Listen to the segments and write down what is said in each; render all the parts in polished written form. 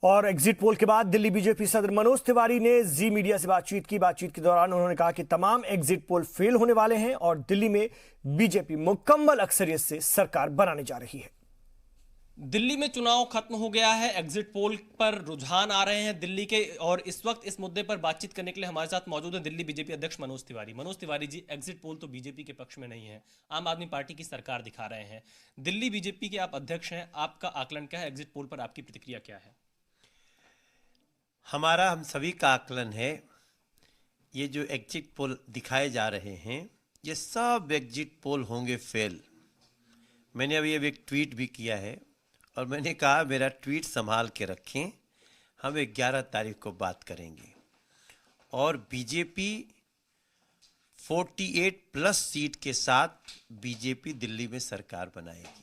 और exit poll के बाद दिल्ली बीजेपी सदर मनोज तिवारी ने जी मीडिया से बातचीत की। बातचीत के दौरान उन्होंने कहा कि तमाम एग्जिट पोल फेल होने वाले हैं और दिल्ली में बीजेपी मुकम्मल अक्सरियत से सरकार बनाने जा रही है। दिल्ली में चुनाव खत्म हो गया है, एग्जिट पोल पर रुझान आ रहे हैं दिल्ली के, और इस वक्त इस मुद्दे पर बातचीत करने के लिए हमारे साथ मौजूद है दिल्ली बीजेपी अध्यक्ष मनोज तिवारी। मनोज तिवारी जी, एग्जिट पोल तो बीजेपी के पक्ष में नहीं है, आम आदमी पार्टी की सरकार दिखा रहे हैं। दिल्ली बीजेपी के आप अध्यक्ष हैं, आपका आकलन क्या है? एग्जिट पोल पर आपकी प्रतिक्रिया क्या है? हम सभी का आकलन है, ये जो एग्जिट पोल दिखाए जा रहे हैं ये सब एग्जिट पोल होंगे फेल। मैंने अभी एक ट्वीट भी किया है और मैंने कहा मेरा ट्वीट संभाल के रखें, हम 11 तारीख को बात करेंगे और बीजेपी 48 प्लस सीट के साथ बीजेपी दिल्ली में सरकार बनाएगी।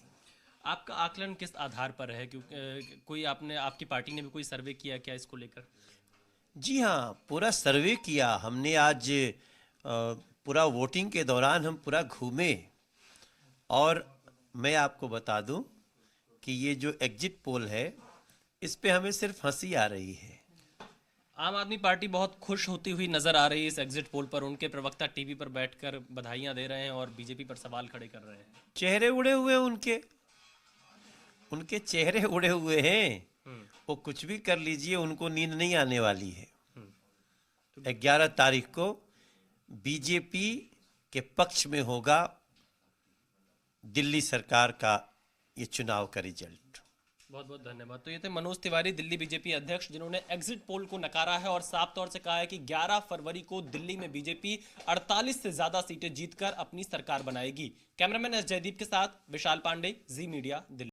आपका आकलन किस आधार पर है? क्योंकि कोई आपकी पार्टी ने भी कोई सर्वे किया क्या इसको लेकर? जी हाँ, पूरा सर्वे किया हमने। आज पूरा वोटिंग के दौरान हम पूरा घूमे और मैं आपको बता दूं कि ये जो एग्जिट पोल है इस पे हमें सिर्फ हंसी आ रही है। आम आदमी पार्टी बहुत खुश होती हुई नजर आ रही है इस एग्जिट पोल पर। उनके प्रवक्ता टीवी पर बैठकर बधाइयां दे रहे हैं और बीजेपी पर सवाल खड़े कर रहे हैं। चेहरे उड़े हुए हैं उनके चेहरे उड़े हुए हैं। वो कुछ भी कर लीजिए, उनको नींद नहीं आने वाली है। 11 तारीख को बीजेपी के पक्ष में होगा दिल्ली सरकार का ये चुनाव का रिजल्ट। बहुत बहुत धन्यवाद। तो ये थे मनोज तिवारी, दिल्ली बीजेपी अध्यक्ष, जिन्होंने एग्जिट पोल को नकारा है और साफ तौर से कहा है कि 11 फरवरी को दिल्ली में बीजेपी 48 से ज्यादा सीटें जीतकर अपनी सरकार बनाएगी। कैमरामैन एस जयदीप के साथ विशाल पांडे, जी मीडिया, दिल्ली।